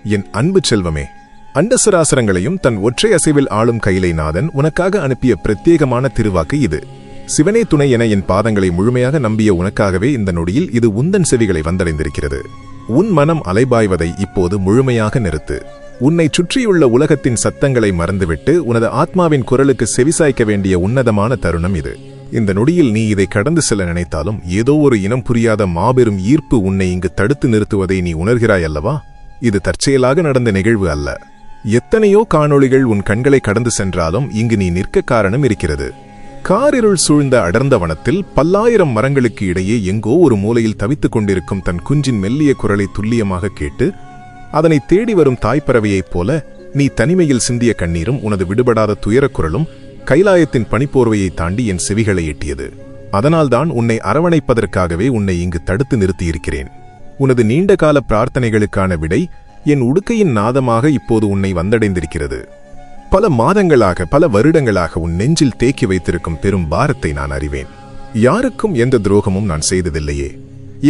என் அன்பு செல்வமே, அண்டசராசரங்களையும் தன் ஒற்றை அசைவில் ஆளும் கைலைநாதன் உனக்காக அனுப்பிய பிரத்யேகமான திருவாக்கு இது. சிவனே துணை என என் பாதங்களை முழுமையாக நம்பிய உனக்காகவே இந்த நொடியில் இது உந்தன் செவிகளை வந்தடைந்திருக்கிறது. உன் மனம் அலைபாய்வதை இப்போது முழுமையாக நிறுத்து. உன்னை சுற்றியுள்ள உலகத்தின் சத்தங்களை மறந்துவிட்டு உனது ஆத்மாவின் குரலுக்கு செவிசாய்க்க வேண்டிய உன்னதமான தருணம் இது. இந்த நொடியில் நீ இதை கடந்து செல்ல நினைத்தாலும் ஏதோ ஒரு இனம் புரியாத மாபெரும் ஈர்ப்பு உன்னை இங்கு தடுத்து நிறுத்துவதை நீ உணர்கிறாய் அல்லவா? இது தற்செயலாக நடந்த நிகழ்வு அல்ல. எத்தனையோ காணொளிகள் உன் கண்களை கடந்து சென்றாலும் இங்கு நீ நிற்க காரணம் இருக்கிறது. காரிருள் சூழ்ந்த அடர்ந்த வனத்தில் பல்லாயிரம் மரங்களுக்கு இடையே எங்கோ ஒரு மூலையில் தவித்துக் கொண்டிருக்கும் தன் குஞ்சின் மெல்லிய குரலை துல்லியமாக கேட்டு அதனை தேடி வரும் தாய்ப்பறவையைப் போல நீ தனிமையில் சிந்திய கண்ணீரும் உனது விடுபடாத துயரக் குரலும் கைலாயத்தின் பனிப்போர்வையை தாண்டி என் செவிகளை எட்டியது. அதனால்தான் உன்னை அரவணைப்பதற்காகவே உன்னை இங்கு தடுத்து நிறுத்தியிருக்கிறேன். உனது நீண்டகால பிரார்த்தனைகளுக்கான விடை என் உடுக்கையின் நாதமாக இப்போது உன்னை வந்தடைந்திருக்கிறது. பல மாதங்களாக பல வருடங்களாக உன் நெஞ்சில் தேக்கி வைத்திருக்கும் பெரும் பாரத்தை நான் அறிவேன். யாருக்கும் எந்த துரோகமும் நான் செய்ததில்லையே,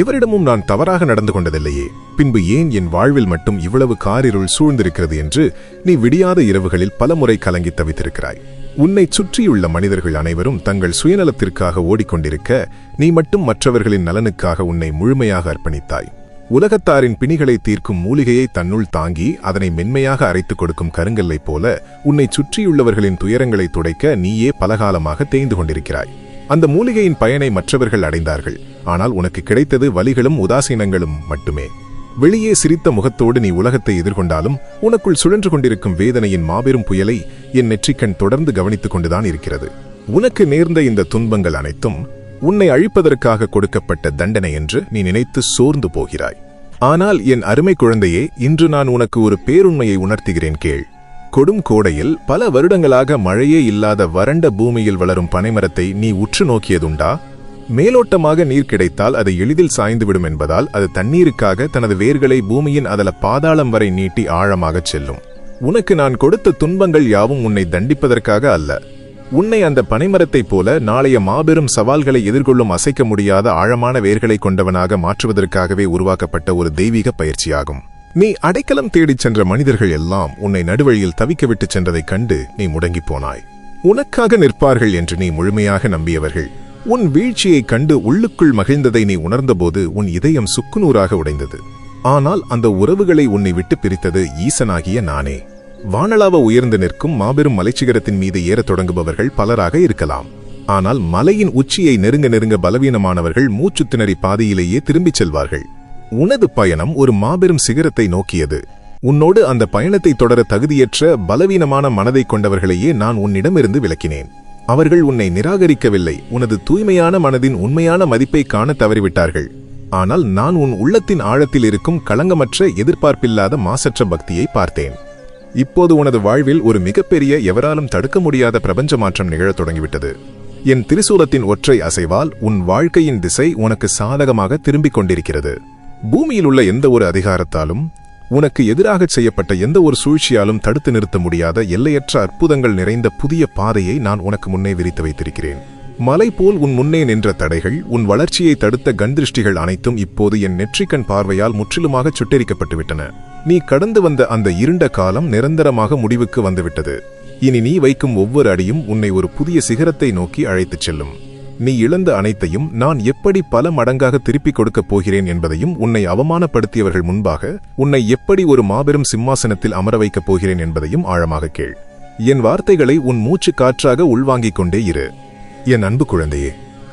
எவரிடமும் நான் தவறாக நடந்து கொண்டதில்லையே. பின்பு ஏன் என் வாழ்வில் மட்டும் இவ்வளவு காரிருள் சூழ்ந்திருக்கிறது என்று நீ விடியாத இரவுகளில் பலமுறை கலங்கி தவித்திருக்கிறாய். உன்னை சுற்றியுள்ள மனிதர்கள் அனைவரும் தங்கள் சுயநலத்திற்காக ஓடிக்கொண்டிருக்க நீ மட்டும் மற்றவர்களின் நலனுக்காக உன்னை முழுமையாக அர்ப்பணித்தாய். உலகத்தாரின் பிணிகளை தீர்க்கும் மூலிகையை தன்னுள் தாங்கி அதனை மென்மையாக அரைத்துக் கொடுக்கும் கருங்கல்லைப் போல உன்னை சுற்றியுள்ளவர்களின் துயரங்களை துடைக்க நீயே பலகாலமாக தேய்ந்து கொண்டிருக்கிறாய். அந்த மூலிகையின் பயனை மற்றவர்கள் அடைந்தார்கள். ஆனால் உனக்கு கிடைத்தது வலிகளும் உதாசீனங்களும் மட்டுமே. வெளியே சிரித்த முகத்தோடு நீ உலகத்தை எதிர்கொண்டாலும் உனக்குள் சுழன்று கொண்டிருக்கும் வேதனையின் மாபெரும் புயலை என் நெற்றிக்கண் தொடர்ந்து கவனித்துக் கொண்டுதான் இருக்கிறது. உனக்கு நேர்ந்த இந்த துன்பங்கள் அனைத்தும் உன்னை அழிப்பதற்காக கொடுக்கப்பட்ட தண்டனை என்று நீ நினைத்து சோர்ந்து போகிறாய். ஆனால் என் அருமை குழந்தையே, இன்று நான் உனக்கு ஒரு பேருண்மையை உணர்த்துகிறேன், கேள். கொடும் கோடையில் பல வருடங்களாக மழையே இல்லாத வறண்ட பூமியில் வளரும் பனைமரத்தை நீ உற்று நோக்கியதுண்டா? மேலோட்டமாக நீர் கிடைத்தால் அது எளிதில் சாய்ந்துவிடும் என்பதால் அது தண்ணீருக்காக தனது வேர்களை பூமியின் அதல பாதாளம் வரை நீட்டி ஆழமாகச் செல்லும். உனக்கு நான் கொடுத்த துன்பங்கள் யாவும் உன்னை தண்டிப்பதற்காக அல்ல. உன்னை அந்த பனைமரத்தைப் போல நாளைய மாபெரும் சவால்களை எதிர்கொள்ளும் அசைக்க முடியாத ஆழமான வேர்களை கொண்டவனாக மாற்றுவதற்காகவே உருவாக்கப்பட்ட ஒரு தெய்வீக பயிற்சியாகும். நீ அடைக்கலம் தேடிச் சென்ற மனிதர்கள் எல்லாம் உன்னை நடுவழியில் தவிக்க விட்டுச் சென்றதைக் கண்டு நீ முடங்கிப் போனாய். உனக்காக நிற்பார்கள் என்று நீ முழுமையாக நம்பியவர்கள் உன் வீழ்ச்சியைக் கண்டு உள்ளுக்குள் மகிழ்ந்ததை நீ உணர்ந்தபோது உன் இதயம் சுக்குநூறாக உடைந்தது. ஆனால் அந்த உறவுகளை உன்னை விட்டு பிரித்தது ஈசனாகிய நானே. வானளாவ உயர்ந்து நிற்கும் மாபெரும் மலைச்சிகரத்தின் மீது ஏறத் தொடங்குபவர்கள் பலராக இருக்கலாம். ஆனால் மலையின் உச்சியை நெருங்க நெருங்க பலவீனமானவர்கள் மூச்சு திணறி பாதையிலேயே திரும்பிச் செல்வார்கள். உனது பயணம் ஒரு மாபெரும் சிகரத்தை நோக்கியது. உன்னோடு அந்த பயணத்தை தொடர தகுதியற்ற பலவீனமான மனதை கொண்டவர்களையே நான் உன்னிடமிருந்து விலக்கினேன். அவர்கள் உன்னை நிராகரிக்கவில்லை, உனது தூய்மையான மனதின் உண்மையான மதிப்பை காண தவறிவிட்டார்கள். ஆனால் நான் உன் உள்ளத்தின் ஆழத்தில் இருக்கும் களங்கமற்ற எதிர்பார்ப்பில்லாத மாசற்ற பக்தியை பார்த்தேன். இப்போது உனது வாழ்வில் ஒரு மிகப்பெரிய எவராலும் தடுக்க முடியாத பிரபஞ்ச மாற்றம் நிகழத் தொடங்கிவிட்டது. என் திரிசூலத்தின் ஒற்றை அசைவால் உன் வாழ்க்கையின் திசை உனக்கு சாதகமாக திரும்பிக் கொண்டிருக்கிறது. பூமியில் உள்ள எந்த ஒரு அதிகாரத்தாலும் உனக்கு எதிராக செய்யப்பட்ட எந்த ஒரு சூழ்ச்சியாலும் தடுத்து நிறுத்த முடியாத எல்லையற்ற அற்புதங்கள் நிறைந்த புதிய பாதையை நான் உனக்கு முன்னே விரித்து வைத்திருக்கிறேன். மலை போல் உன் முன்னே நின்ற தடைகள், உன் வளர்ச்சியை தடுத்த கண்திருஷ்டிகள் அனைத்தும் இப்போது என் நெற்றிக்கண் பார்வையால் முற்றிலுமாக சுட்டெரிக்கப்பட்டுவிட்டன. நீ கடந்து வந்த அந்த இருண்ட காலம் நிரந்தரமாக முடிவுக்கு வந்துவிட்டது. இனி நீ வைக்கும் ஒவ்வொரு அடியும் உன்னை ஒரு புதிய சிகரத்தை நோக்கி அழைத்துச் செல்லும். நீ இழந்த அனைத்தையும் நான் எப்படி பல மடங்காக திருப்பிக் கொடுக்கப் போகிறேன் என்பதையும், உன்னை அவமானப்படுத்தியவர்கள் முன்பாக உன்னை எப்படி ஒரு மாபெரும் சிம்மாசனத்தில் அமர வைக்கப் போகிறேன் என்பதையும் ஆழமாக கேள். என் வார்த்தைகளை உன் மூச்சு காற்றாக உள்வாங்கிக் கொண்டே இரு. என் அன்பு குழந்தையே,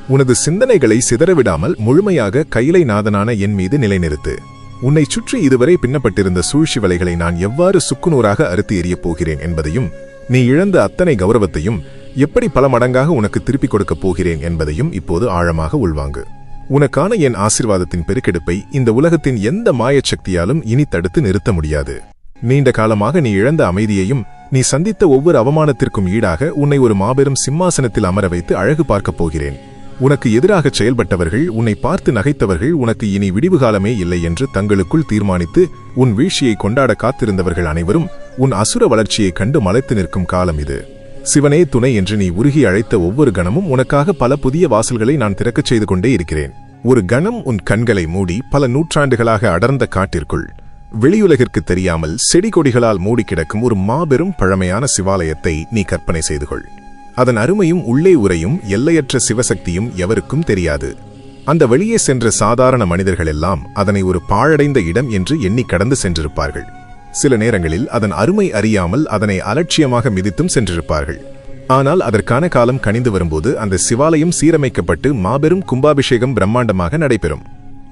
உனது சிந்தனைகளை சிதறவிடாமல் முழுமையாக கைலைநாதனான என் மீது நிலைநிறுத்து. உன்னை சுற்றி இதுவரை பின்னப்பட்டிருந்த சூழ்ச்சி வலைகளை நான் எவ்வாறு சுக்குநூறாக அறுத்து எறியப் போகிறேன் என்பதையும், நீ இழந்த அத்தனை கௌரவத்தையும் எப்படி பல மடங்காக உனக்கு திருப்பிக் கொடுக்கப் போகிறேன் என்பதையும் இப்போது ஆழமாக உள்வாங்கு. உனக்கான என் ஆசீர்வாதத்தின் பெருக்கெடுப்பை இந்த உலகத்தின் எந்த மாயச் சக்தியாலும் இனி தடுத்து நிறுத்த முடியாது. நீண்ட காலமாக நீ இழந்த அமைதியையும், நீ சந்தித்த ஒவ்வொரு அவமானத்திற்கும் ஈடாக உன்னை ஒரு மாபெரும் சிம்மாசனத்தில் அமர வைத்து அழகு பார்க்கப் போகிறேன். உனக்கு எதிராக செயல்பட்டவர்கள், உன்னை பார்த்து நகைத்தவர்கள், உனக்கு இனி விடிவு காலமே இல்லை என்று தங்களுக்குள் தீர்மானித்து உன் வீழ்ச்சியை கொண்டாட காத்திருந்தவர்கள் அனைவரும் உன் அசுர வளர்ச்சியைக் கண்டு மலைத்து நிற்கும் காலம் இது. சிவனே துணை என்று நீ உருகி அழைத்த ஒவ்வொரு கணமும் உனக்காக பல புதிய வாசல்களை நான் திறக்கச் செய்து கொண்டே இருக்கிறேன். ஒரு கணம் உன் கண்களை மூடி பல நூற்றாண்டுகளாக அடர்ந்த காட்டிற்குள் வெளியுலகிற்கு தெரியாமல் செடி கொடிகளால் மூடி கிடக்கும் ஒரு மாபெரும் பழமையான சிவாலயத்தை நீ கற்பனை செய்து கொள். அதன் அருமையும் உள்ளே உறையும் எல்லையற்ற சிவசக்தியும் எவருக்கும் தெரியாது. அந்த வெளியே சென்ற சாதாரண மனிதர்கள் எல்லாம் அதனை ஒரு பாழடைந்த இடம் என்று எண்ணி கடந்து சென்றிருப்பார்கள். சில நேரங்களில் அதன் அருமை அறியாமல் அதனை அலட்சியமாக மிதித்தும் சென்றிருப்பார்கள். ஆனால் அதற்கான காலம் கனிந்து வரும்போது அந்த சிவாலயம் சீரமைக்கப்பட்டு மாபெரும் கும்பாபிஷேகம் பிரம்மாண்டமாக நடைபெறும்.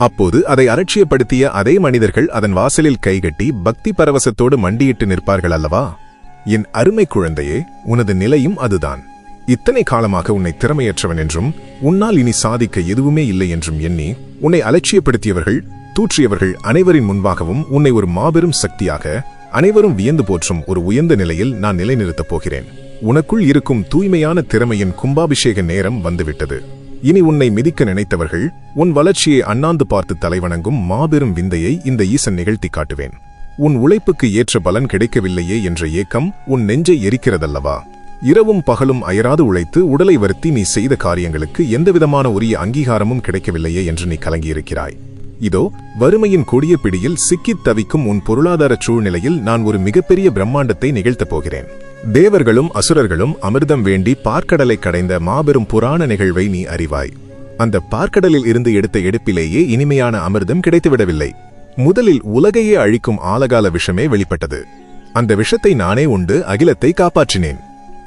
அப்போது அதை அலட்சியப்படுத்திய அதே மனிதர்கள் அதன் வாசலில் கைகட்டி பக்தி பரவசத்தோடு மண்டியிட்டு நிற்பார்கள் அல்லவா? என் அருமை குழந்தையே, உனது நிலையும் அதுதான். இத்தனை காலமாக உன்னை திறமையற்றவன் என்றும் உன்னால் இனி சாதிக்க எதுவுமே இல்லை என்றும் எண்ணி உன்னை அலட்சியப்படுத்தியவர்கள், தூற்றியவர்கள் அனைவரின் முன்பாகவும் உன்னை ஒரு மாபெரும் சக்தியாக அனைவரும் வியந்து போற்றும் ஒரு உயர்ந்த நிலையில் நான் நிலைநிறுத்தப் போகிறேன். உனக்குள் இருக்கும் தூய்மையான திறமையின் கும்பாபிஷேக நேரம் வந்துவிட்டது. இனி உன்னை மிதிக்க நினைத்தவர்கள் உன் வளர்ச்சியை அண்ணாந்து பார்த்து தலைவணங்கும் மாபெரும் விந்தையை இந்த ஈசன் நிகழ்த்தி காட்டுவேன். உன் உழைப்புக்கு ஏற்ற பலன் கிடைக்கவில்லையே என்ற ஏக்கம் உன் நெஞ்சை எரிக்கிறதல்லவா? இரவும் பகலும் அயராது உழைத்து உடலை வருத்தி நீ செய்த காரியங்களுக்கு எந்தவிதமான உரிய அங்கீகாரமும் கிடைக்கவில்லையே என்று நீ கலங்கியிருக்கிறாய். இதோ வறுமையின் கொடிய பிடியில் சிக்கித் தவிக்கும் உன் பொருளாதார சூழ்நிலையில் நான் ஒரு மிகப்பெரிய பிரம்மாண்டத்தை நிகழ்த்தப் போகிறேன். தேவர்களும் அசுரர்களும் அமிர்தம் வேண்டி பார்க்கடலை கடைந்த மாபெரும் புராண நிகழ்வை நீ அறிவாய். அந்த பார்க்கடலில் இருந்து எடுத்த எடுப்பிலேயே இனிமையான அமிர்தம் கிடைத்துவிடவில்லை. முதலில் உலகையே அழிக்கும் ஆலகால விஷமே வெளிப்பட்டது. அந்த விஷத்தை நானே உண்டு அகிலத்தை காப்பாற்றினேன்.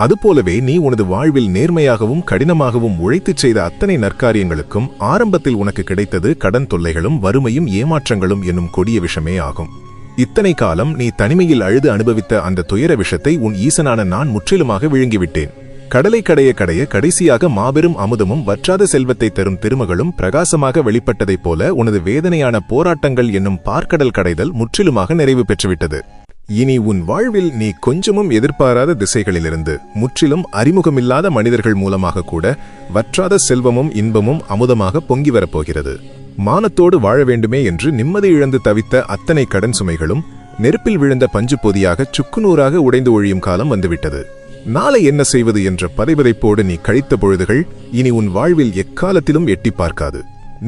அதுபோலவே நீ உனது வாழ்வில் நேர்மையாகவும் கடினமாகவும் உழைத்துச் செய்த அத்தனை நற்காரியங்களுக்கும் ஆரம்பத்தில் உனக்கு கிடைத்தது கடன் தொல்லைகளும் வறுமையும் ஏமாற்றங்களும் என்னும் கொடிய விஷமே ஆகும். இத்தனை காலம் நீ தனிமையில் அழுது அனுபவித்த அந்த துயர விஷத்தை உன் ஈசனான நான் முற்றிலுமாக விழுங்கிவிட்டேன். கடலை கடைய கடைய கடைசியாக மாபெரும் அமுதமும் வற்றாத செல்வத்தை தரும் திருமகளும் பிரகாசமாக வெளிப்பட்டதைப் போல உனது வேதனையான போராட்டங்கள் என்னும் பார்க்கடல் கடைதல் முற்றிலுமாக நிறைவு பெற்றுவிட்டது. இனி உன் வாழ்வில் நீ கொஞ்சமும் எதிர்பாராத திசைகளிலிருந்து முற்றிலும் அறிமுகமில்லாத மனிதர்கள் மூலமாக கூட வற்றாத செல்வமும் இன்பமும் அமுதமாக பொங்கி வரப்போகிறது. மானத்தோடு வாழ வேண்டுமே என்று நிம்மதி இழந்து தவித்த அத்தனை கடன் சுமைகளும் நெருப்பில் விழுந்த பஞ்சு பொதியாக சுக்குநூறாக உடைந்து ஒழியும் காலம் வந்துவிட்டது. நாளை என்ன செய்வது என்ற பதைபதைப்போடு நீ கழித்த பொழுதுகள் இனி உன் வாழ்வில் எக்காலத்திலும் எட்டி பார்க்காது.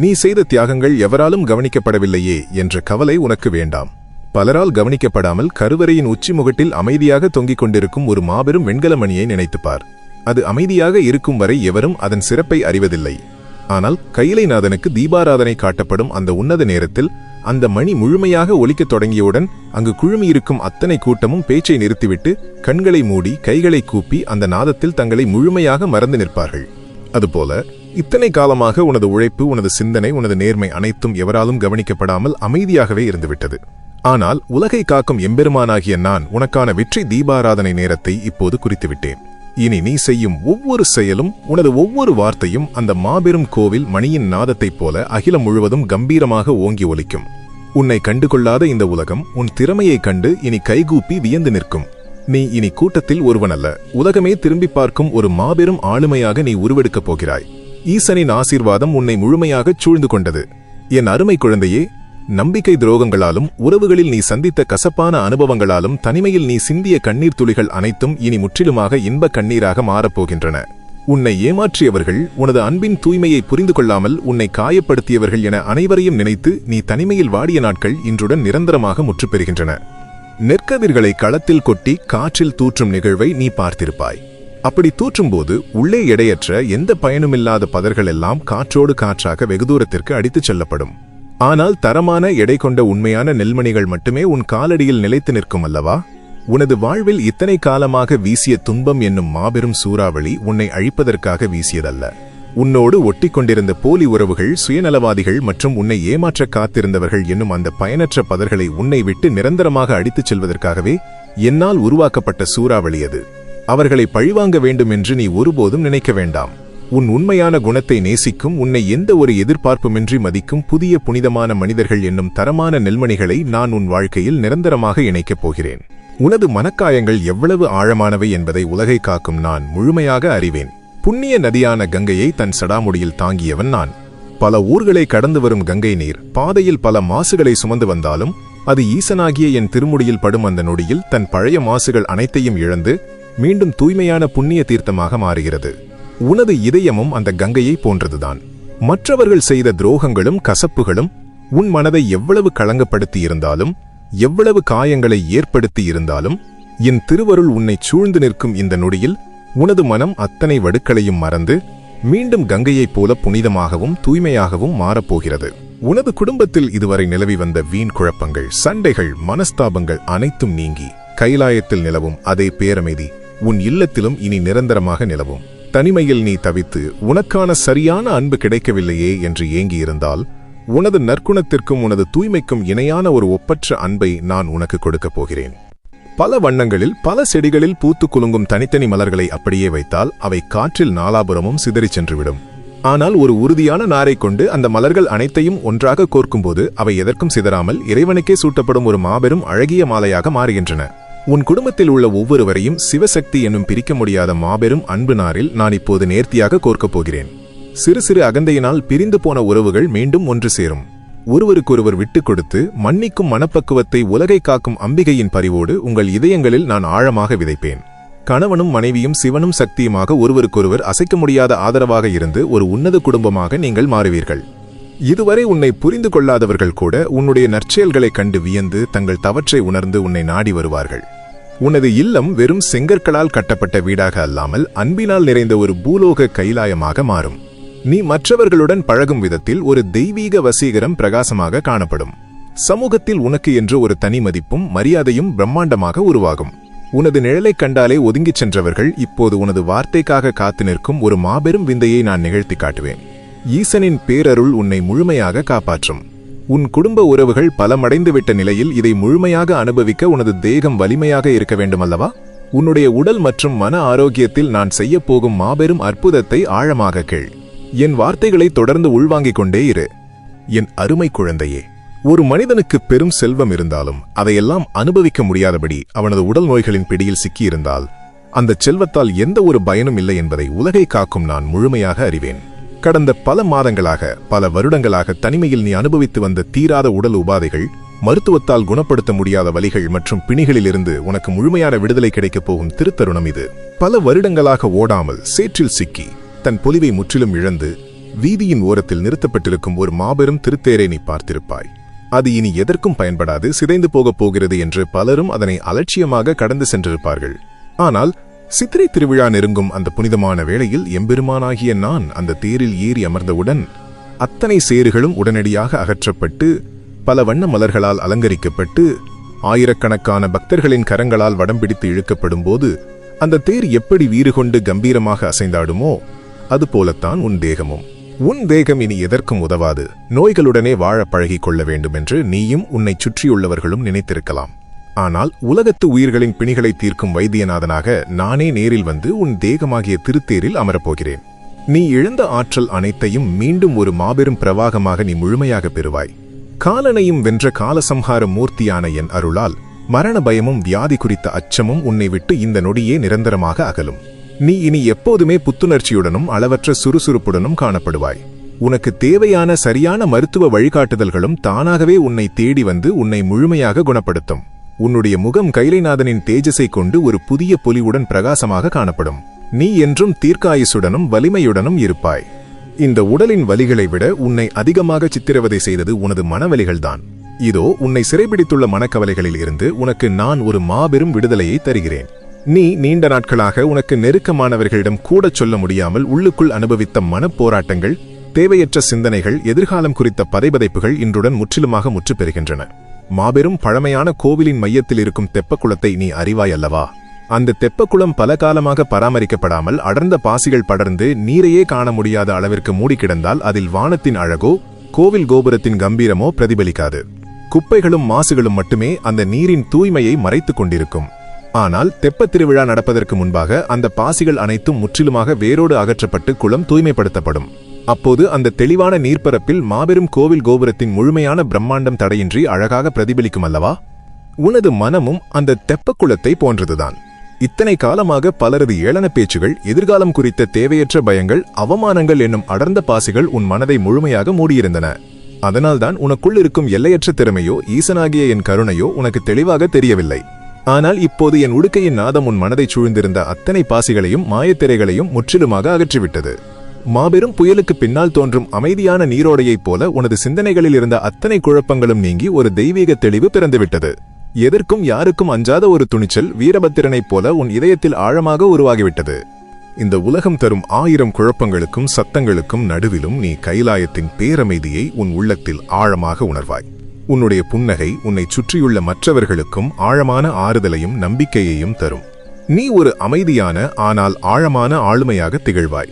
நீ செய்த தியாகங்கள் எவராலும் கவனிக்கப்படவில்லையே என்ற கவலை உனக்கு வேண்டாம். பலரால் கவனிக்கப்படாமல் கருவறையின் உச்சி முகட்டில் அமைதியாக தொங்கிக் கொண்டிருக்கும் ஒரு மாபெரும் வெண்கல மணியை நினைத்துப்பார். அது அமைதியாக இருக்கும் வரை எவரும் அதன் சிறப்பை அறிவதில்லை. ஆனால் கையிலைநாதனுக்கு தீபாராதனை காட்டப்படும் அந்த உன்னத நேரத்தில் அந்த மணி முழுமையாக ஒலிக்கத் தொடங்கியவுடன் அங்கு குழுமியிருக்கும் அத்தனை கூட்டமும் பேச்சை நிறுத்திவிட்டு கண்களை மூடி கைகளை கூப்பி அந்த நாதத்தில் தங்களை முழுமையாக மறந்து நிற்பார்கள். அதுபோல இத்தனை காலமாக உனது உழைப்பு, உனது சிந்தனை, உனது நேர்மை அனைத்தும் எவராலும் கவனிக்கப்படாமல் அமைதியாகவே இருந்துவிட்டது. ஆனால் உலகை காக்கும் எம்பெருமானாகிய நான் உனக்கான வெற்றி தீபாராதனை நேரத்தை இப்போது குறித்துவிட்டேன். இனி நீ செய்யும் ஒவ்வொரு செயலும், உனது ஒவ்வொரு வார்த்தையும் அந்த மாபெரும் கோவில் மணியின் நாதத்தைப் போல அகிலம் முழுவதும் கம்பீரமாக ஓங்கி ஒலிக்கும். உன்னை கண்டுகொள்ளாத இந்த உலகம் உன் திறமையைக் கண்டு இனி கைகூப்பி வியந்து நிற்கும். நீ இனி கூட்டத்தில் ஒருவனல்ல, உலகமே திரும்பி பார்க்கும் ஒரு மாபெரும் ஆளுமையாக நீ உருவெடுக்கப் போகிறாய். ஈசனின் ஆசீர்வாதம் உன்னை முழுமையாகச் சூழ்ந்து கொண்டது. என் அருமை குழந்தையே, நம்பிக்கை துரோகங்களாலும் உறவுகளில் நீ சந்தித்த கசப்பான அனுபவங்களாலும் தனிமையில் நீ சிந்திய கண்ணீர் துளிகள் அனைத்தும் இனி முற்றிலுமாக இன்பக் கண்ணீராக மாறப்போகின்றன. உன்னை ஏமாற்றியவர்கள், உனது அன்பின் தூய்மையை புரிந்து கொள்ளாமல் உன்னை காயப்படுத்தியவர்கள் என அனைவரையும் நினைத்து நீ தனிமையில் வாடிய நாட்கள் இன்றுடன் நிரந்தரமாக முற்றுப்பெறுகின்றன. நெற்கதிர்களை களத்தில் கொட்டி காற்றில் தூற்றும் நிகழ்வை நீ பார்த்திருப்பாய். அப்படி தூற்றும்போது உள்ளே எடையற்ற எந்த பயனுமில்லாத பதர்கள் எல்லாம் காற்றோடு காற்றாக வெகு தூரத்திற்கு அடித்துச் செல்லப்படும். ஆனால் தரமான எடை கொண்ட உண்மையான நெல்மணிகள் மட்டுமே உன் காலடியில் நிலைத்து நிற்கும் அல்லவா? உனது வாழ்வில் இத்தனை காலமாக வீசிய துன்பம் என்னும் மாபெரும் சூறாவளி உன்னை அழிப்பதற்காக வீசியதல்ல. உன்னோடு ஒட்டி கொண்டிருந்த போலி உறவுகள், சுயநலவாதிகள் மற்றும் உன்னை ஏமாற்ற காத்திருந்தவர்கள் என்னும் அந்த பயனற்ற பதர்களை உன்னை விட்டு நிரந்தரமாக அடித்துச் செல்வதற்காகவே என்னால் உருவாக்கப்பட்ட சூறாவளி அது. அவர்களை பழிவாங்க வேண்டும் என்று நீ ஒருபோதும் நினைக்க வேண்டாம். உன் உண்மையான குணத்தை நேசிக்கும், உன்னை எந்த ஒரு எதிர்பார்ப்புமின்றி மதிக்கும் புதிய புனிதமான மனிதர்கள் என்னும் தரமான நெல்மணிகளை நான் உன் வாழ்க்கையில் நிரந்தரமாக இணைக்கப் போகிறேன். உனது மனக்காயங்கள் எவ்வளவு ஆழமானவை என்பதை உலகை காக்கும் நான் முழுமையாக அறிவேன். புண்ணிய நதியான கங்கையை தன் சடாமுடியில் தாங்கியவன் நான். பல ஊர்களை கடந்து வரும் கங்கை நீர் பாதையில் பல மாசுகளை சுமந்து வந்தாலும் அது ஈசனாகிய என் திருமுடியில் படும் அந்த நொடியில் தன் பழைய மாசுகள் அனைத்தையும் இழந்து மீண்டும் தூய்மையான புண்ணிய தீர்த்தமாக மாறுகிறது. உனது இதயமும் அந்த கங்கையை போன்றதுதான். மற்றவர்கள் செய்த துரோகங்களும் கசப்புகளும் உன் மனதை எவ்வளவு களங்கப்படுத்தி இருந்தாலும் எவ்வளவு காயங்களை ஏற்படுத்தி இருந்தாலும் என் திருவருள் உன்னை சூழ்ந்து நிற்கும் இந்த நொடியில் உனது மனம் அத்தனை வடுக்களையும் மறந்து மீண்டும் கங்கையைப் போல புனிதமாகவும் தூய்மையாகவும் மாறப்போகிறது. உனது குடும்பத்தில் இதுவரை நிலவி வந்த வீண் குழப்பங்கள், சண்டைகள், மனஸ்தாபங்கள் அனைத்தும் நீங்கி கைலாயத்தில் நிலவும் அதே பேரமைதி உன் இல்லத்திலும் இனி நிரந்தரமாக நிலவும். தனிமையில் நீ தவித்து உனக்கான சரியான அன்பு கிடைக்கவில்லையே என்று ஏங்கியிருந்தால் உனது நற்குணத்திற்கும் உனது தூய்மைக்கும் இணையான ஒரு ஒப்பற்ற அன்பை நான் உனக்கு கொடுக்கப் போகிறேன். பல வண்ணங்களில் பல செடிகளில் பூத்து குலுங்கும் தனித்தனி மலர்களை அப்படியே வைத்தால் அவை காற்றில் நாலாபுரமும் சிதறிச் சென்றுவிடும். ஆனால் ஒரு உறுதியான நாரை கொண்டு அந்த மலர்கள் அனைத்தையும் ஒன்றாக கோர்க்கும்போது அவை எதற்கும் சிதறாமல் இறைவனுக்கே சூட்டப்படும் ஒரு மாபெரும் அழகிய மாலையாக மாறுகின்றன. உன் குடும்பத்தில் உள்ள ஒவ்வொருவரையும் சிவசக்தி என்னும் பிரிக்க முடியாத மாபெரும் அன்பு நாரில் நான் இப்போது நேர்த்தியாக கோர்க்கப் போகிறேன். சிறு சிறு அகந்தையினால் பிரிந்து போன உறவுகள் மீண்டும் ஒன்று சேரும். ஒருவருக்கொருவர் விட்டுக் கொடுத்து மன்னிக்கும் மனப்பக்குவத்தை உலகை காக்கும் அம்பிகையின் பரிவோடு உங்கள் இதயங்களில் நான் ஆழமாக விதைப்பேன். கணவனும் மனைவியும் சிவனும் சக்தியுமாக ஒருவருக்கொருவர் அசைக்க முடியாத ஆதரவாக இருந்து ஒரு உன்னத குடும்பமாக நீங்கள் மாறுவீர்கள். இதுவரை உன்னை புரிந்து கொள்ளாதவர்கள் கூட உன்னுடைய நற்செயல்களைக் கண்டு வியந்து தங்கள் தவற்றை உணர்ந்து உன்னை நாடி வருவார்கள். உனது இல்லம் வெறும் செங்கற்களால் கட்டப்பட்ட வீடாக அல்லாமல் அன்பினால் நிறைந்த ஒரு பூலோக கைலாயமாக மாறும். நீ மற்றவர்களுடன் பழகும் விதத்தில் ஒரு தெய்வீக வசீகரம் பிரகாசமாக காணப்படும். சமூகத்தில் உனக்கு என்று ஒரு தனி மதிப்பும் மரியாதையும் பிரம்மாண்டமாக உருவாகும். உனது நிழலைக் கண்டாலே ஒதுங்கிச் சென்றவர்கள் இப்போது உனது வார்த்தைக்காக காத்து நிற்கும் ஒரு மாபெரும் விந்தையை நான் நிகழ்த்தி காட்டுவேன். ஈசனின் பேரருள் உன்னை முழுமையாக காப்பாற்றும். உன் குடும்ப உறவுகள் பலமடைந்துவிட்ட நிலையில் இதை முழுமையாக அனுபவிக்க உனது தேகம் வலிமையாக இருக்க வேண்டுமல்லவா? உன்னுடைய உடல் மற்றும் மன ஆரோக்கியத்தில் நான் செய்யப்போகும் மாபெரும் அற்புதத்தை ஆழமாக கேள். என் வார்த்தைகளை தொடர்ந்து உள்வாங்கிக் கொண்டே இரு. என் அருமை குழந்தையே, ஒரு மனிதனுக்கு பெரும் செல்வம் இருந்தாலும் அதையெல்லாம் அனுபவிக்க முடியாதபடி அவனது உடல் நோய்களின் பிடியில் சிக்கியிருந்தால் அந்த செல்வத்தால் எந்த ஒரு பயனும் இல்லை என்பதை உலகை காக்கும் நான் முழுமையாக அறிவேன். கடந்த பல மாதங்களாக பல வருடங்களாக தனிமையில் நீ அனுபவித்து வந்த தீராத உடல் உபாதைகள், மருத்துவத்தால் குணப்படுத்த முடியாத வலிகள் மற்றும் பிணிகளிலிருந்து உனக்கு முழுமையான விடுதலை கிடைக்கப் போகும் திருத்தருணம் இது. பல வருடங்களாக ஓடாமல் சேற்றில் சிக்கி தன் பொலிவை முற்றிலும் இழந்து வீதியின் ஓரத்தில் நிறுத்தப்பட்டிருக்கும் ஒரு மாபெரும் திருத்தேரை நீ பார்த்திருப்பாய். அது இனி எதற்கும் பயன்படாது, சிதைந்து போகப் போகிறது என்று பலரும் அதனை அலட்சியமாக கடந்து சென்றிருப்பார்கள். ஆனால் சித்திரை திருவிழா நெருங்கும் அந்த புனிதமான வேளையில் எம்பெருமானாகிய நான் அந்த தேரில் ஏறி அமர்ந்தவுடன் அத்தனை சேறுகளும் உடனடியாக அகற்றப்பட்டு பல வண்ண மலர்களால் அலங்கரிக்கப்பட்டு ஆயிரக்கணக்கான பக்தர்களின் கரங்களால் வடம் பிடித்து இழுக்கப்படும் போது அந்த தேர் எப்படி வீறு கொண்டு கம்பீரமாக அசைந்தாடுமோ அதுபோலத்தான் உன் தேகமும். உன் தேகம் இனி எதற்கும் உதவாது, நோய்களுடனே வாழ பழகிக் கொள்ள வேண்டும் என்று நீயும் உன்னை சுற்றியுள்ளவர்களும் நினைத்திருக்கலாம். ஆனால் உலகத்து உயிர்களின் பிணிகளை தீர்க்கும் வைத்தியநாதனாக நானே நேரில் வந்து உன் தேகமாகிய திருத்தேரில் அமரப்போகிறேன். நீ இழந்த ஆற்றல் அனைத்தையும் மீண்டும் ஒரு மாபெரும் பிரவாகமாக நீ முழுமையாக பெறுவாய். காலனையும் வென்ற காலசம்ஹார மூர்த்தியான என் அருளால் மரண பயமும் வியாதி குறித்த அச்சமும் உன்னை விட்டு இந்த நொடியே நிரந்தரமாக அகலும். நீ இனி எப்போதுமே புத்துணர்ச்சியுடனும் அளவற்ற சுறுசுறுப்புடனும் காணப்படுவாய். உனக்கு தேவையான சரியான மருத்துவ வழிகாட்டுதல்களும் தானாகவே உன்னை தேடி வந்து உன்னை முழுமையாக குணப்படுத்தும். உன்னுடைய முகம் கைலைநாதனின் தேஜஸை கொண்டு ஒரு புதிய பொலிவுடன் பிரகாசமாக காணப்படும். நீ என்றும் தீர்க்காயுசுடனும் வலிமையுடனும் இருப்பாய். இந்த உடலின் வலிகளை விட உன்னை அதிகமாக சித்திரவதை செய்தது உனது மனவலிகள்தான். இதோ உன்னை சிறைபிடித்துள்ள மனக்கவலைகளில் இருந்து உனக்கு நான் ஒரு மாபெரும் விடுதலையை தருகிறேன். நீ நீண்ட நாட்களாக உனக்கு நெருக்கமானவர்களிடம் கூட சொல்ல முடியாமல் உள்ளுக்குள் அனுபவித்த மனப்போராட்டங்கள், தேவையற்ற சிந்தனைகள், எதிர்காலம் குறித்த பதைபதைப்புகள் இன்றுடன் முற்றிலுமாக முற்று பெறுகின்றன. மாபெரும் பழமையான கோவிலின் மையத்தில் இருக்கும் தெப்பக்குளத்தை நீ அறிவாய் அல்லவா? அந்த தெப்பக்குளம் பல காலமாக பராமரிக்கப்படாமல் அடர்ந்த பாசிகள் படர்ந்து நீரையே காண முடியாத அளவிற்கு மூடி கிடந்தால் அதில் வானத்தின் அழகோ கோவில் கோபுரத்தின் கம்பீரமோ பிரதிபலிக்காது. குப்பைகளும் மாசுகளும் மட்டுமே அந்த நீரின் தூய்மையை மறைத்துக் கொண்டிருக்கும். ஆனால் தெப்பத் திருவிழா நடப்பதற்கு முன்பாக அந்த பாசிகள் அனைத்தும் முற்றிலுமாக வேரோடு அகற்றப்பட்டு குளம் தூய்மைப்படுத்தப்படும். அப்போது அந்த தெளிவான நீர்ப்பரப்பில் மாபெரும் கோவில் கோபுரத்தின் முழுமையான பிரம்மாண்டம் தடையின்றி அழகாக பிரதிபலிக்கும் அல்லவா? உனது மனமும் அந்த தெப்பக்குளத்தை போன்றதுதான். இத்தனை காலமாக பலரது ஏளன பேச்சுகள், எதிர்காலம் குறித்த தேவையற்ற பயங்கள், அவமானங்கள் என்னும் அடர்ந்த பாசிகள் உன் மனதை முழுமையாக மூடியிருந்தன. அதனால்தான் உனக்குள் இருக்கும் எல்லையற்ற திறமையோ ஈசனாகிய என் கருணையோ உனக்கு தெளிவாக தெரியவில்லை. ஆனால் இப்போது என் உடுக்கையின் நாதம் உன் மனதை சூழ்ந்திருந்த அத்தனை பாசிகளையும் மாயத்திரைகளையும் முற்றிலுமாக அகற்றிவிட்டது. மாபெரும் புயலுக்கு பின்னால் தோன்றும் அமைதியான நீரோடையைப் போல உனது சிந்தனைகளில் இருந்த அத்தனை குழப்பங்களும் நீங்கி ஒரு தெய்வீக தெளிவு பிறந்துவிட்டது. எதற்கும் யாருக்கும் அஞ்சாத ஒரு துணிச்சல் வீரபத்திரனைப் போல உன் இதயத்தில் ஆழமாக உருவாகிவிட்டது. இந்த உலகம் தரும் 1000 குழப்பங்களுக்கும் சத்தங்களுக்கும் நடுவிலும் நீ கைலாயத்தின் பேரமைதியை உன் உள்ளத்தில் ஆழமாக உணர்வாய். உன்னுடைய புன்னகை உன்னை சுற்றியுள்ள மற்றவர்களுக்கும் ஆழமான ஆறுதலையும் நம்பிக்கையையும் தரும். நீ ஒரு அமைதியான ஆனால் ஆழமான ஆளுமையாக திகழ்வாய்.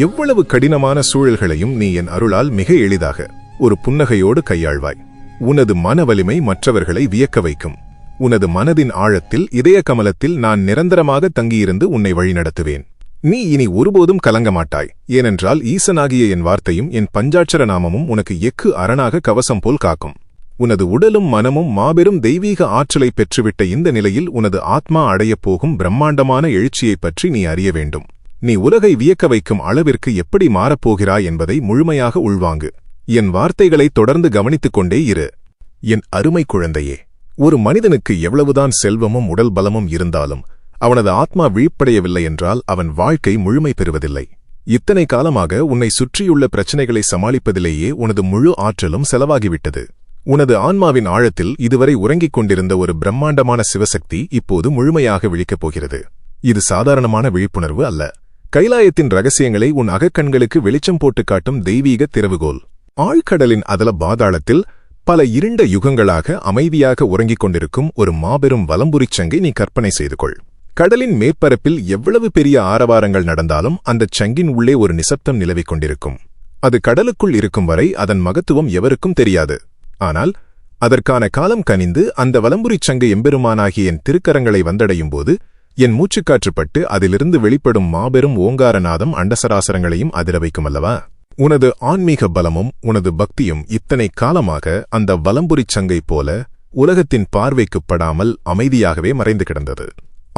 எவ்வளவு கடினமான சூழல்களையும் நீ என் அருளால் மிக எளிதாக ஒரு புன்னகையோடு கையாள்வாய். உனது மன வலிமை மற்றவர்களை வியக்க வைக்கும். உனது மனதின் ஆழத்தில் இதய கமலத்தில் நான் நிரந்தரமாக தங்கியிருந்து உன்னை வழிநடத்துவேன். நீ இனி ஒருபோதும் கலங்க மாட்டாய். ஏனென்றால் ஈசனாகிய என் வார்த்தையும் என் பஞ்சாட்சர நாமமும் உனக்கு எக்கு அரணாக கவசம் போல் காக்கும். உனது உடலும் மனமும் மாபெரும் தெய்வீக ஆற்றலை பெற்றுவிட்ட இந்த நிலையில் உனது ஆத்மா அடையப் போகும் பிரம்மாண்டமான எழுச்சியைப் பற்றி நீ அறிய வேண்டும். நீ உலகை வியக்க வைக்கும் அளவிற்கு எப்படி மாறப்போகிறாய் என்பதை முழுமையாக உள்வாங்கு. என் வார்த்தைகளை தொடர்ந்து கவனித்துக் கொண்டே இரு. என் அருமை குழந்தையே, ஒரு மனிதனுக்கு எவ்வளவுதான் செல்வமும் உடல் பலமும் இருந்தாலும் அவனது ஆத்மா விழிப்படையவில்லை என்றால் அவன் வாழ்க்கை முழுமை பெறுவதில்லை. இத்தனை காலமாக உன்னை சுற்றியுள்ள பிரச்சனைகளை சமாளிப்பதிலேயே உனது முழு ஆற்றலும் செலவாகிவிட்டது. உனது ஆன்மாவின் ஆழத்தில் இதுவரை உறங்கிக் கொண்டிருந்த ஒரு பிரம்மாண்டமான சிவசக்தி இப்போது முழுமையாக விழிக்கப் போகிறது. இது சாதாரணமான விழிப்புணர்வு அல்ல. கைலாயத்தின் ரகசியங்களை உன் அகக்கண்களுக்கு வெளிச்சம் போட்டு காட்டும் தெய்வீக திறவுகோல். ஆழ்கடலின் அதல பாதாளத்தில் பல இருண்ட யுகங்களாக அமைதியாக உறங்கிக் கொண்டிருக்கும் ஒரு மாபெரும் வலம்புரிச் சங்கை நீ கற்பனை செய்து கொள். கடலின் மேற்பரப்பில் எவ்வளவு பெரிய ஆரவாரங்கள் நடந்தாலும் அந்தச் சங்கின் உள்ளே ஒரு நிசப்தம் நிலவிக் கொண்டிருக்கும். அது கடலுக்குள் இருக்கும் வரை அதன் மகத்துவம் எவருக்கும் தெரியாது. ஆனால் அதற்கான காலம் கனிந்து அந்த வலம்புரிச் சங்கு எம்பெருமானாகிய என் திருக்கரங்களை வந்தடையும் போது என் மூச்சுக்காற்றுப்பட்டு அதிலிருந்து வெளிப்படும் மாபெரும் ஓங்காரநாதம் அண்டசராசரங்களையும் அதிர வைக்கும் அல்லவா? உனது ஆன்மீக பலமும் உனது பக்தியும் இத்தனை காலமாக அந்த வலம்புரிச் சங்கைப் போல உலகத்தின் பார்வைக்குப்படாமல் அமைதியாகவே மறைந்து கிடந்தது.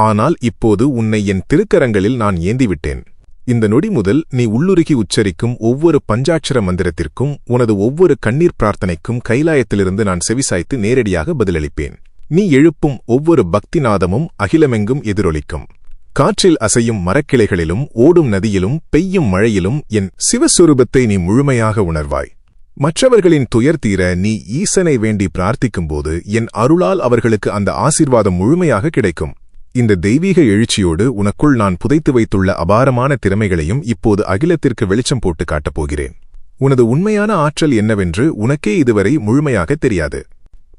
ஆனால் இப்போது உன்னை என் திருக்கரங்களில் நான் ஏந்திவிட்டேன். இந்த நொடி முதல் நீ உள்ளுருகி உச்சரிக்கும் ஒவ்வொரு பஞ்சாட்சர மந்திரத்திற்கும் உனது ஒவ்வொரு கண்ணீர் பிரார்த்தனைக்கும் கைலாயத்திலிருந்து நான் செவிசாய்த்து நேரடியாக பதிலளிப்பேன். நீ எழுப்பும் ஒவ்வொரு பக்திநாதமும் அகிலமெங்கும் எதிரொலிக்கும். காற்றில் அசையும் மரக்கிளைகளிலும் ஓடும் நதியிலும் பெய்யும் மழையிலும் என் சிவஸ்வரூபத்தை நீ முழுமையாக உணர்வாய். மற்றவர்களின் துயர் தீர நீ ஈசனை வேண்டி பிரார்த்திக்கும்போது என் அருளால் அவர்களுக்கு அந்த ஆசீர்வாதம் முழுமையாக கிடைக்கும். இந்த தெய்வீக எழுச்சியோடு உனக்குள் நான் புதைத்து வைத்துள்ள அபாரமான திறமைகளையும் இப்போது அகிலத்திற்கு வெளிச்சம் போட்டு காட்டப் போகிறேன். உனது உண்மையான ஆற்றல் என்னவென்று உனக்கே இதுவரை முழுமையாக தெரியாது.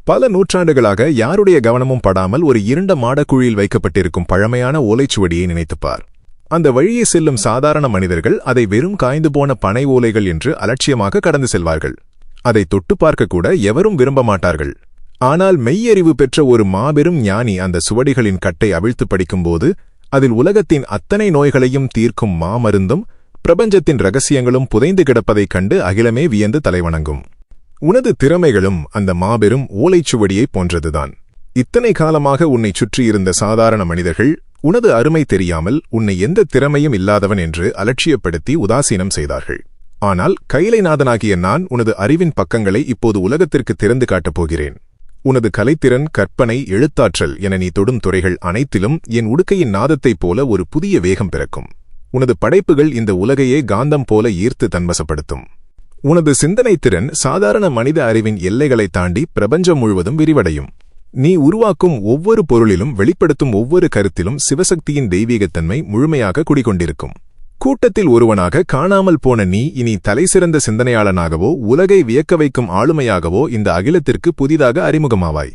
பல நூற்றாண்டுகளாக யாருடைய கவனமும் படாமல் ஒரு இருண்ட மாடக்குழியில் வைக்கப்பட்டிருக்கும் பழமையான ஓலைச்சுவடியை நினைத்துப்பார். அந்த வழியே செல்லும் சாதாரண மனிதர்கள் அதை வெறும் காய்ந்து போன பனை ஓலைகள் என்று அலட்சியமாக கடந்து செல்வார்கள். அதை தொட்டு பார்க்கக்கூட எவரும் விரும்ப மாட்டார்கள். ஆனால் மெய்யறிவு பெற்ற ஒரு மாபெரும் ஞானி அந்த சுவடிகளின் கட்டை அவிழ்த்து படிக்கும்போது அதில் உலகத்தின் அத்தனை நோய்களையும் தீர்க்கும் மாமருந்தும் பிரபஞ்சத்தின் ரகசியங்களும் புதைந்து கிடப்பதைக் கண்டு அகிலமே வியந்து தலைவணங்கும். உனது திறமைகளும் அந்த மாபெரும் ஓலைச்சுவடியைப் போன்றதுதான். இத்தனை காலமாக உன்னை சுற்றியிருந்த சாதாரண மனிதர்கள் உனது அருமை தெரியாமல் உன்னை எந்த திறமையும் இல்லாதவன் என்று அலட்சியப்படுத்தி உதாசீனம் செய்தார்கள். ஆனால் கைலைநாதனாகிய நான் உனது அறிவின் பக்கங்களை இப்போது உலகத்திற்கு திறந்து காட்டப் போகிறேன். உனது கலைத்திறன், கற்பனை, எழுத்தாற்றல் என நீ தொடும் துறைகள் அனைத்திலும் என் உடுக்கையின் நாதத்தைப் போல ஒரு புதிய வேகம் பிறக்கும். உனது படைப்புகள் இந்த உலகையே காந்தம் போல ஈர்த்து தன்வசப்படுத்தும். உனது சிந்தனை திறன் சாதாரண மனித அறிவின் எல்லைகளை தாண்டி பிரபஞ்சம் முழுவதும் விரிவடையும். நீ உருவாக்கும் ஒவ்வொரு பொருளிலும் வெளிப்படுத்தும் ஒவ்வொரு கருத்திலும் சிவசக்தியின் தெய்வீகத்தன்மை முழுமையாக குடிகொண்டிருக்கும். கூட்டத்தில் ஒருவனாக காணாமல் போன நீ இனி தலைசிறந்த சிந்தனையாளனாகவோ உலகை வியக்க வைக்கும் ஆளுமையாகவோ இந்த அகிலத்திற்கு புதிதாக அறிமுகமாவாய்.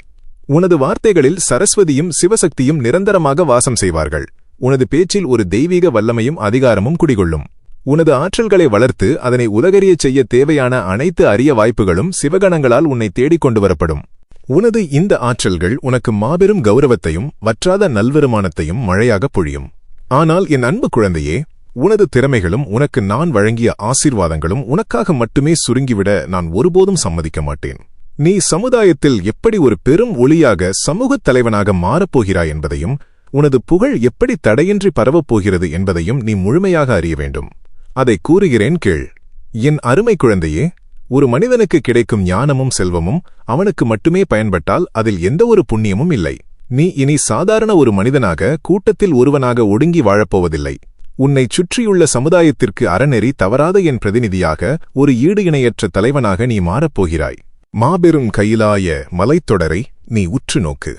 உனது வார்த்தைகளில் சரஸ்வதியும் சிவசக்தியும் நிரந்தரமாக வாசம் செய்வார்கள். உனது பேச்சில் ஒரு தெய்வீக வல்லமையும் அதிகாரமும் குடிகொள்ளும். உனது ஆற்றல்களை வளர்த்து அதனை உலகறியச் செய்ய தேவையான அனைத்து அரிய வாய்ப்புகளும் சிவகணங்களால் உன்னை தேடிக்கொண்டு வரப்படும். உனது இந்த ஆற்றல்கள் உனக்கு மாபெரும் கௌரவத்தையும் வற்றாத நல்வருமானத்தையும் மழையாக பொழியும். ஆனால் என் அன்பு குழந்தையே, உனது திறமைகளும் உனக்கு நான் வழங்கிய ஆசீர்வாதங்களும் உனக்காக மட்டுமே சுருங்கிவிட நான் ஒருபோதும் சம்மதிக்க மாட்டேன். நீ சமுதாயத்தில் எப்படி ஒரு பெரும் ஒளியாக சமூகத் தலைவனாக மாறப்போகிறாய் என்பதையும் உனது புகழ் எப்படி தடையின்றி பரவப்போகிறது என்பதையும் நீ முழுமையாக அறிய வேண்டும். அதை கூறுகிறேன் கேள். என் அருமை குழந்தையே, ஒரு மனிதனுக்கு கிடைக்கும் ஞானமும் செல்வமும் அவனுக்கு மட்டுமே பயன்பட்டால் அதில் எந்த ஒரு புண்ணியமும் இல்லை. நீ இனி சாதாரண ஒரு மனிதனாக கூட்டத்தில் ஒருவனாக ஒடுங்கி வாழப்போவதில்லை. உன்னைச் சுற்றியுள்ள சமுதாயத்திற்கு அறநெறி தவறாத என் பிரதிநிதியாக ஒரு ஈடு இணையற்ற தலைவனாக நீ மாறப்போகிறாய். மாபெரும் கையிலாய மலைத்தொடரை நீ உற்று நோக்கு.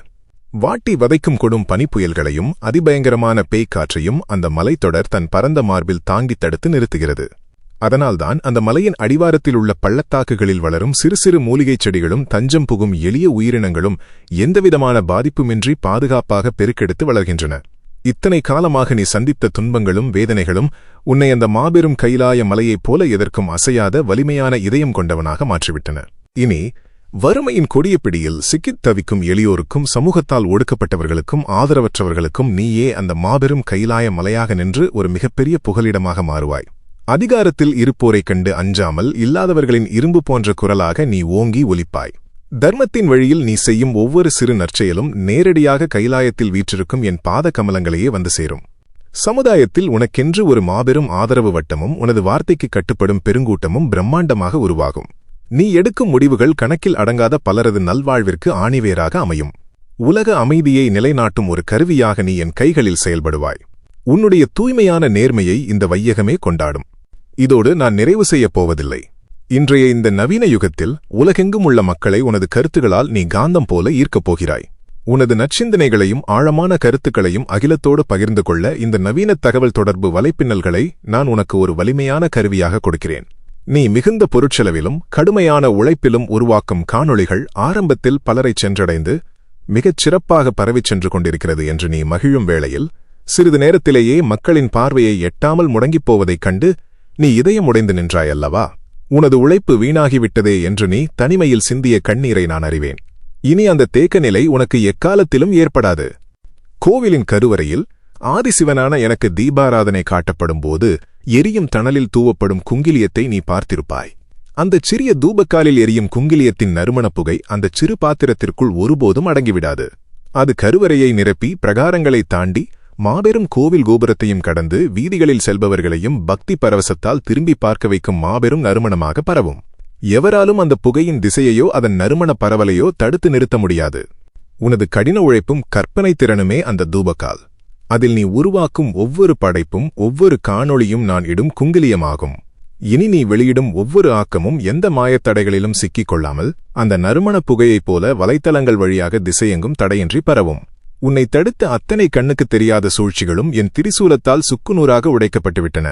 வாட்டி வதைக்கும் கொடும் பனிப்புயல்களையும் அதிபயங்கரமான பேய்க்காற்றையும் அந்த மலைத்தொடர் தன் பரந்த மார்பில் தாங்கித் தடுத்து நிறுத்துகிறது. அதனால்தான் அந்த மலையின் அடிவாரத்தில் உள்ள பள்ளத்தாக்குகளில் வளரும் சிறு சிறு மூலிகைச் செடிகளும் தஞ்சம் புகும் எளிய உயிரினங்களும் எந்தவிதமான பாதிப்புமின்றி பாதுகாப்பாக பெருக்கெடுத்து வளர்கின்றன. இத்தனை காலமாக நீ சந்தித்த துன்பங்களும் வேதனைகளும் உன்னை அந்த மாபெரும் கைலாய மலையைப் போல எதற்கும் அசையாத வலிமையான இதயம் கொண்டவனாக மாற்றிவிட்டன. இனி வறுமையின் கொடிய பிடியில் சிக்கித் தவிக்கும் எளியோருக்கும் சமூகத்தால் ஒடுக்கப்பட்டவர்களுக்கும் ஆதரவற்றவர்களுக்கும் நீயே அந்த மாபெரும் கைலாய மலையாக நின்று ஒரு மிகப்பெரிய புகலிடமாக மாறுவாய். அதிகாரத்தில் இருப்போரைக் கண்டு அஞ்சாமல் இல்லாதவர்களின் இரும்பு போன்ற குரலாக நீ ஓங்கி ஒலிப்பாய். தர்மத்தின் வழியில் நீ செய்யும் ஒவ்வொரு சிறு நற்செயலும் நேரடியாக கைலாயத்தில் வீற்றிருக்கும் என் பாத கமலங்களையே வந்து சேரும். சமுதாயத்தில் உனக்கென்று ஒரு மாபெரும் ஆதரவு வட்டமும் உனது வார்த்தைக்கு கட்டுப்படும் பெருங்கூட்டமும் பிரம்மாண்டமாக உருவாகும். நீ எடுக்கும் முடிவுகள் கணக்கில் அடங்காத பலரது நல்வாழ்விற்கு ஆணிவேராக அமையும். உலக அமைதியை நிலைநாட்டும் ஒரு கருவியாக நீ என் கைகளில் செயல்படுவாய். உன்னுடைய தூய்மையான நேர்மையை இந்த வையகமே கொண்டாடும். இதோடு நான் நிறைவு செய்யப் போவதில்லை. இன்றைய இந்த நவீன யுகத்தில் உலகெங்கும் உள்ள மக்களை உனது கருத்துகளால் நீ காந்தம் போல ஈர்க்கப் போகிறாய். உனது நற்சிந்தனைகளையும் ஆழமான கருத்துக்களையும் அகிலத்தோடு பகிர்ந்து கொள்ள இந்த நவீன தகவல் தொடர்பு வலைப்பின்னல்களை நான் உனக்கு ஒரு வலிமையான கருவியாக கொடுக்கிறேன். நீ மிகுந்த பொருட்செலவிலும் கடுமையான உழைப்பிலும் உருவாக்கும் காணொளிகள் ஆரம்பத்தில் பலரைச் சென்றடைந்து மிகச் சிறப்பாக பரவிச் சென்று கொண்டிருக்கிறது என்று நீ மகிழும் வேளையில் சிறிது நேரத்திலேயே மக்களின் பார்வையை எட்டாமல் முடங்கிப் போவதைக் கண்டு நீ இதயம் உடைந்து நின்றாயல்லவா? உனது உழைப்பு வீணாகிவிட்டதே என்று நீ தனிமையில் சிந்திய கண்ணீரை நான் அறிவேன். இனி அந்த தேக்க நிலை உனக்கு எக்காலத்திலும் ஏற்படாது. கோவிலின் கருவறையில் ஆதிசிவனான எனக்கு தீபாராதனை காட்டப்படும் போது எரியும் தணலில் தூவப்படும் குங்கிலியத்தை நீ பார்த்திருப்பாய். அந்தச் சிறிய தூபக்காலில் எரியும் குங்கிலியத்தின் நறுமணப் புகை அந்தச் சிறு பாத்திரத்திற்குள் ஒருபோதும் அடங்கிவிடாது. அது கருவறையை நிரப்பி பிரகாரங்களை தாண்டி மாபெரும் கோவில் கோபுரத்தையும் கடந்து வீதிகளில் செல்பவர்களையும் பக்தி பரவசத்தால் திரும்பி பார்க்க வைக்கும் மாபெரும் நறுமணமாக பரவும். எவராலும் அந்த புகையின் திசையையோ அதன் நறுமண பரவலையோ தடுத்து நிறுத்த முடியாது. உனது கடின உழைப்பும் கற்பனை திறனுமே அந்த தூபக்கால். அதில் நீ உருவாக்கும் ஒவ்வொரு படைப்பும் ஒவ்வொரு காணொளியும் நான் இடும் குங்கிலியமாகும். இனி நீ வெளியிடும் ஒவ்வொரு ஆக்கமும் எந்த மாயத்தடைகளிலும் சிக்கிக் கொள்ளாமல் அந்த நறுமணப் புகையைப் போல வலைத்தளங்கள் வழியாக திசையெங்கும் தடையின்றி பரவும். உன்னை தடுத்த அத்தனை கண்ணுக்குத் தெரியாத சூழ்ச்சிகளும் என் திரிசூலத்தால் சுக்குநூறாக உடைக்கப்பட்டுவிட்டன.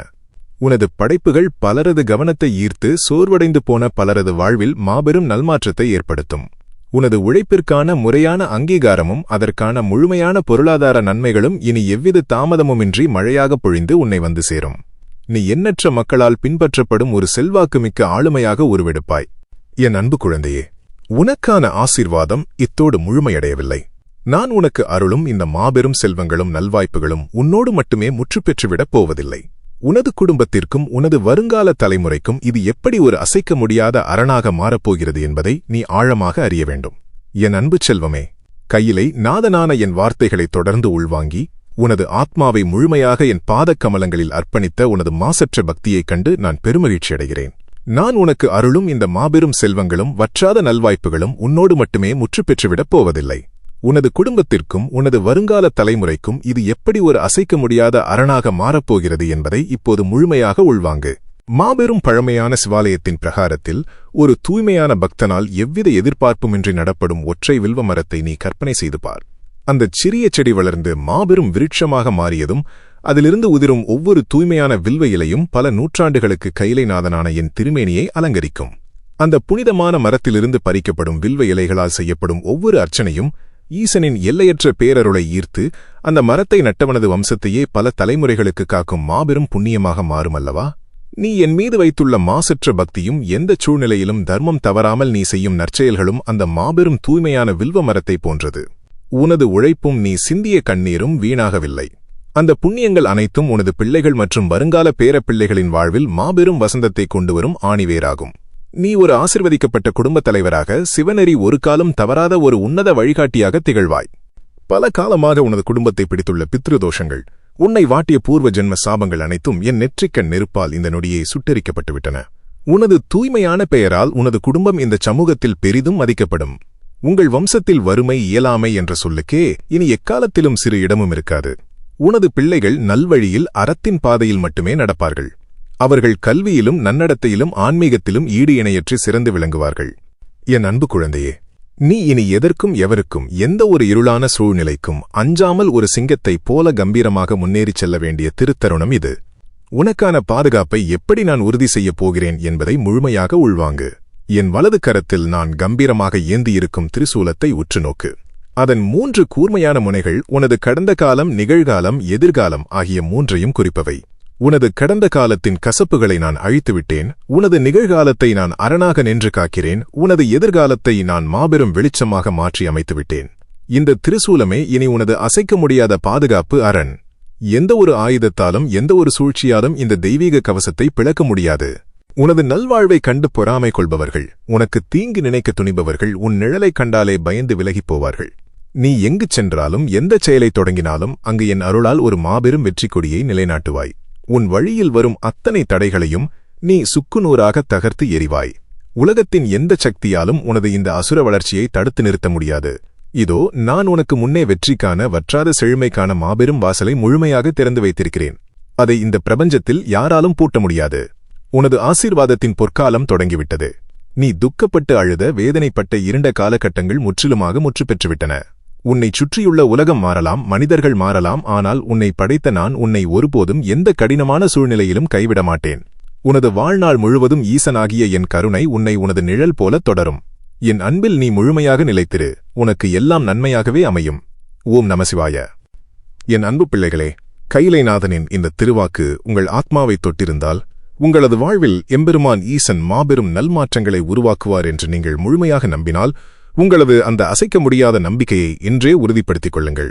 உனது படைப்புகள் பலரது கவனத்தை ஈர்த்து சோர்வடைந்து போன பலரது வாழ்வில் மாபெரும் நல்மாற்றத்தை ஏற்படுத்தும். உனது உழைப்பிற்கான முறையான அங்கீகாரமும் அதற்கான முழுமையான பொருளாதார நன்மைகளும் இனி எவ்வித தாமதமுமின்றி மழையாக பொழிந்து உன்னை வந்து சேரும். நீ எண்ணற்ற மக்களால் பின்பற்றப்படும் ஒரு செல்வாக்குமிக்க ஆளுமையாக உருவெடுப்பாய். என் அன்பு குழந்தையே, உனக்கான ஆசீர்வாதம் இத்தோடு முழுமையடையவில்லை. நான் உனக்கு அருளும் இந்த மாபெரும் செல்வங்களும் நல்வாய்ப்புகளும் உன்னோடு மட்டுமே முற்றுப்பெற்றுவிடப் போவதில்லை. உனது குடும்பத்திற்கும் உனது வருங்கால தலைமுறைக்கும் இது எப்படி ஒரு அசைக்க முடியாத அரணாக மாறப்போகிறது என்பதை நீ ஆழமாக அறிய வேண்டும். என் அன்பு செல்வமே, கையிலை நாதனான என் வார்த்தைகளை தொடர்ந்து உள்வாங்கி உனது ஆத்மாவை முழுமையாக என் பாதக் கமலங்களில் அர்ப்பணித்த உனது மாசற்ற பக்தியைக் கண்டு நான் பெருமகிழ்ச்சியடைகிறேன். நான் உனக்கு அருளும் இந்த மாபெரும் செல்வங்களும் வற்றாத நல்வாய்ப்புகளும் உன்னோடு மட்டுமே முற்றுப்பெற்றுவிடப் போவதில்லை. உனது குடும்பத்திற்கும் உனது வருங்கால தலைமுறைக்கும் இது எப்படி ஒரு அசைக்க முடியாத அரணாக மாறப்போகிறது என்பதை இப்போது முழுமையாக உள்வாங்கு. மாபெரும் பழமையான சிவாலயத்தின் பிரகாரத்தில் ஒரு தூய்மையான பக்தனால் எவ்வித எதிர்பார்ப்புமின்றி நடப்படும் ஒற்றை வில்வ மரத்தை நீ கற்பனை செய்து பார். அந்தச் சிறிய செடி வளர்ந்து மாபெரும் விருட்சமாக மாறியதும் அதிலிருந்து உதிரும் ஒவ்வொரு தூய்மையான வில்வ இலையும் பல நூற்றாண்டுகளுக்கு கைலைநாதனான என் திருமேனியை அலங்கரிக்கும். அந்த புனிதமான மரத்திலிருந்து பறிக்கப்படும் வில்வ இலைகளால் செய்யப்படும் ஒவ்வொரு அர்ச்சனையும் ஈசனின் எல்லையற்ற பேரருளை ஈர்த்து அந்த மரத்தை நட்டவனது வம்சத்தையே பல தலைமுறைகளுக்கு காக்கும் மாபெரும் புண்ணியமாக மாறுமல்லவா? நீ என் மீது வைத்துள்ள மாசற்ற பக்தியும் எந்தச் சூழ்நிலையிலும் தர்மம் தவறாமல் நீ செய்யும் நற்செயல்களும் அந்த மாபெரும் தூய்மையான வில்வ மரத்தை போன்றது. உனது உழைப்பும் நீ சிந்திய கண்ணீரும் வீணாகவில்லை. அந்த புண்ணியங்கள் அனைத்தும் உனது பிள்ளைகள் மற்றும் வருங்கால பேரப்பிள்ளைகளின் வாழ்வில் மாபெரும் வசந்தத்தை கொண்டுவரும் ஆணிவேராகும். நீ ஒரு ஆசிர்வதிக்கப்பட்ட குடும்பத் தலைவராக சிவநெறி ஒரு காலம் தவறாத ஒரு உன்னத வழிகாட்டியாக திகழ்வாய். பல காலமாக உனது குடும்பத்தை பிடித்துள்ள பித்ருதோஷங்கள், உன்னை வாட்டிய பூர்வ ஜென்ம சாபங்கள் அனைத்தும் என் நெற்றிக்கண் நெருப்பால் இந்த நொடியை சுட்டெரிக்கப்பட்டுவிட்டன. உனது தூய்மையான பெயரால் உனது குடும்பம் இந்த சமூகத்தில் பெரிதும் மதிக்கப்படும். உங்கள் வம்சத்தில் வறுமை இயலாமை என்ற சொல்லுக்கே இனி எக்காலத்திலும் சிறு இடமும் இருக்காது. உனது பிள்ளைகள் நல்வழியில் அறத்தின் பாதையில் மட்டுமே நடப்பார்கள். அவர்கள் கல்வியிலும் நன்னடத்தையிலும் ஆன்மீகத்திலும் ஈடு இணையற்றி சிறந்து விளங்குவார்கள். என் அன்பு குழந்தையே, நீ இனி எதற்கும் எவருக்கும் எந்த ஒரு இருளான சூழ்நிலைக்கும் அஞ்சாமல் ஒரு சிங்கத்தைப் போல கம்பீரமாக முன்னேறிச் செல்ல வேண்டிய திருத்தருணம் இது. உனக்கான பாதுகாப்பை எப்படி நான் உறுதி செய்யப் போகிறேன் என்பதை முழுமையாக உள்வாங்கு. என் வலது கரத்தில் நான் கம்பீரமாக ஏந்தியிருக்கும் திரிசூலத்தை உற்று நோக்கு. அதன் 3 கூர்மையான முனைகள் உனது கடந்த காலம், நிகழ்காலம், எதிர்காலம் ஆகிய 3ஐயும் குறிப்பவை. உனது கடந்த காலத்தின் கசப்புகளை நான் அழித்துவிட்டேன். உனது நிகழ்காலத்தை நான் அரணாக நின்று காக்கிறேன். உனது எதிர்காலத்தை நான் மாபெரும் வெளிச்சமாக மாற்றி அமைத்துவிட்டேன். இந்த திரிசூலமே இனி உனது அசைக்க முடியாத பாதுகாப்பு அரண். எந்த ஒரு ஆயுதத்தாலும் எந்த ஒரு சூழ்ச்சியாலும் இந்த தெய்வீக கவசத்தை பிளக்க முடியாது. உனது நல்வாழ்வை கண்டு பொறாமை கொள்பவர்கள், உனக்கு தீங்கு நினைக்க துணிபவர்கள் உன் நிழலைக் கண்டாலே பயந்து விலகிப் போவார்கள். நீ எங்கு சென்றாலும் எந்தச் செயலைத் தொடங்கினாலும் அங்கு என் அருளால் ஒரு மாபெரும் வெற்றிக் கொடியை நிலைநாட்டுவாய். உன் வழியில் வரும் அத்தனை தடைகளையும் நீ சுக்குநூறாக தகர்த்து எறிவாய். உலகத்தின் எந்த சக்தியாலும் உனது இந்த அசுர வளர்ச்சியை தடுத்து நிறுத்த முடியாது. இதோ நான் உனக்கு முன்னே வெற்றிக்கான, வற்றாத செழுமைக்கான மாபெரும் வாசலை முழுமையாக திறந்து வைத்திருக்கிறேன். அதை இந்த பிரபஞ்சத்தில் யாராலும் பூட்ட முடியாது. உனது ஆசீர்வாதத்தின் பொற்காலம் தொடங்கிவிட்டது. நீ துக்கப்பட்டு அழுத, வேதனைப்பட்ட இருண்ட காலகட்டங்கள் முற்றிலுமாக முற்று பெற்றுவிட்டன. உன்னைச் சுற்றியுள்ள உலகம் மாறலாம், மனிதர்கள் மாறலாம், ஆனால் உன்னை படைத்த நான் உன்னை ஒருபோதும் எந்த கடினமான சூழ்நிலையிலும் கைவிட மாட்டேன். உனது வாழ்நாள் முழுவதும் ஈசனாகிய என் கருணை உன்னை உனது நிழல் போல தொடரும். என் அன்பில் நீ முழுமையாக நிலைத்திரு. உனக்கு எல்லாம் நன்மையாகவே அமையும். ஓம் நமசிவாய. என் அன்பு பிள்ளைகளே, கைலைநாதனின் இந்த திருவாக்கு உங்கள் ஆத்மாவை தொட்டிருந்தால், உங்களது வாழ்வில் எம்பெருமான் ஈசன் மாபெரும் நல்மாற்றங்களை உருவாக்குவார் என்று நீங்கள் முழுமையாக நம்பினால், உங்களது அந்த அசைக்க முடியாத நம்பிக்கையை இன்றே உறுதிப்படுத்திக் கொள்ளுங்கள்.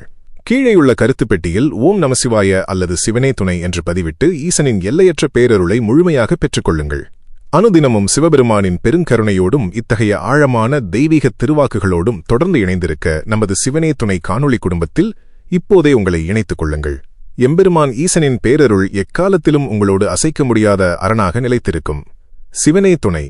கீழேயுள்ள கருத்து பெட்டியில் ஓம் நமசிவாய அல்லது சிவனே துணை என்று பதிவிட்டு ஈசனின் எல்லையற்ற பேரருளை முழுமையாக பெற்றுக்கொள்ளுங்கள். அனுதினமும் சிவபெருமானின் பெருங்கருணையோடும் இத்தகைய ஆழமான தெய்வீக திருவாக்குகளோடும் தொடர்ந்து இணைந்திருக்க நமது சிவனே துணை காணொளி குடும்பத்தில் இப்போதே உங்களை இணைத்துக் கொள்ளுங்கள். எம்பெருமான் ஈசனின் பேரருள் எக்காலத்திலும் உங்களோடு அசைக்க முடியாத அரணாக நிலைத்திருக்கும். சிவனே துணை.